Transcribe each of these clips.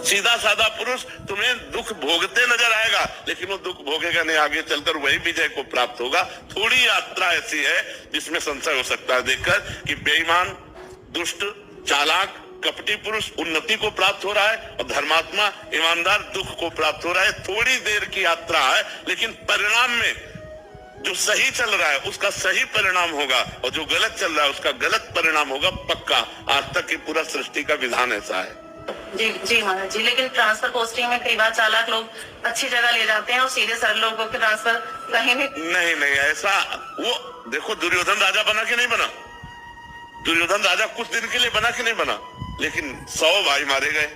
सीधा साधा पुरुष तुम्हें दुख भोगते नजर आएगा, लेकिन वो दुख भोगेगा नहीं, आगे चलकर वही विजय को प्राप्त होगा। थोड़ी यात्रा ऐसी है जिसमें संशय हो सकता है देखकर कि बेईमान, दुष्ट, चालाक, कपटी पुरुष उन्नति को प्राप्त हो रहा है और धर्मात्मा, ईमानदार दुख को प्राप्त हो रहा है। थोड़ी देर की यात्रा है, लेकिन परिणाम में जो सही चल रहा है उसका सही परिणाम होगा और जो गलत चल रहा है उसका गलत परिणाम होगा पक्का। आज तक की पूरा सृष्टि का विधान ऐसा है। जी जी महाराज जी, लेकिन ट्रांसफर पोस्टिंग में कई बार चालाक लोग अच्छी जगह ले जाते हैं और सीधे सरल लोगों के ट्रांसफर कहीं भी नहीं ऐसा। वो देखो दुर्योधन राजा बना कि नहीं बना? दुर्योधन राजा कुछ दिन के लिए बना कि नहीं बना, लेकिन 100 भाई मारे गए।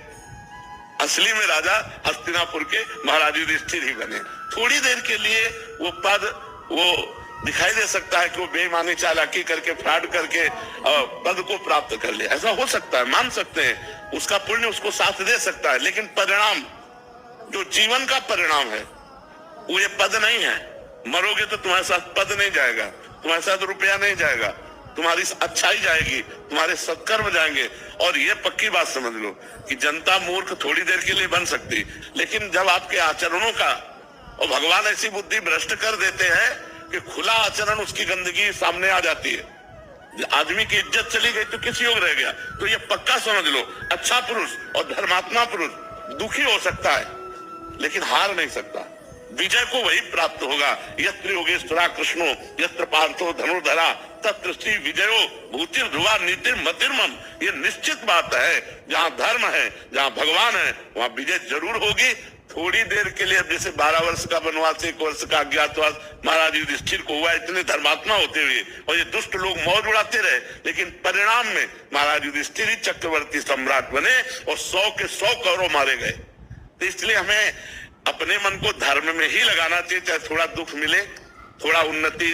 असली में राजा हस्तिनापुर के महाराज युधिष्ठिर ही बने। थोड़ी देर के लिए वो पद वो दिखाई दे सकता है कि वो बेईमानी चालाकी करके फ्रॉड करके पद को प्राप्त कर ले, ऐसा हो सकता है, मान सकते हैं, उसका पुण्य उसको साथ दे सकता है। लेकिन परिणाम जो जीवन का परिणाम है वो ये पद नहीं है। मरोगे तो तुम्हारे साथ पद नहीं जाएगा, तुम्हारे साथ रुपया नहीं जाएगा, तुम्हारी अच्छाई जाएगी, तुम्हारे सत्कर्म जाएंगे। और ये पक्की बात समझ लो कि जनता मूर्ख थोड़ी देर के लिए बन सकती, लेकिन जब आपके आचरणों का और भगवान ऐसी बुद्धि भ्रष्ट कर देते हैं कि खुला आचरण उसकी गंदगी सामने आ जाती है। आदमी की इज्जत चली गई तो किस योग रह गया? तो ये पक्का समझ लो, अच्छा पुरुष और धर्मात्मा पुरुष दुखी हो सकता है लेकिन हार नहीं सकता। विजय को वही प्राप्त होगा। यत्र योगेश्वरा कृष्णो यत्र पार्थो धनुर्धरा तत्र श्री विजयो भूतिर ध्रुवा नीतिर मतिर्मम। ये निश्चित बात है, जहाँ धर्म है, जहाँ भगवान है, वहाँ विजय जरूर होगी। थोड़ी देर के लिए, जैसे 12 वर्ष का वनवास, 1 वर्ष का अज्ञातवास महाराज युधिष्ठिर को हुआ, इतने धर्मात्मा होते हुए, और ये दुष्ट लोग मौज उड़ाते रहे, लेकिन परिणाम में महाराज युधिष्ठिर ही चक्रवर्ती सम्राट बने और 100 के 100 कौरव मारे गए। तो इसलिए हमें अपने मन को धर्म में ही लगाना चाहिए, चाहे थोड़ा दुख मिले, थोड़ा उन्नति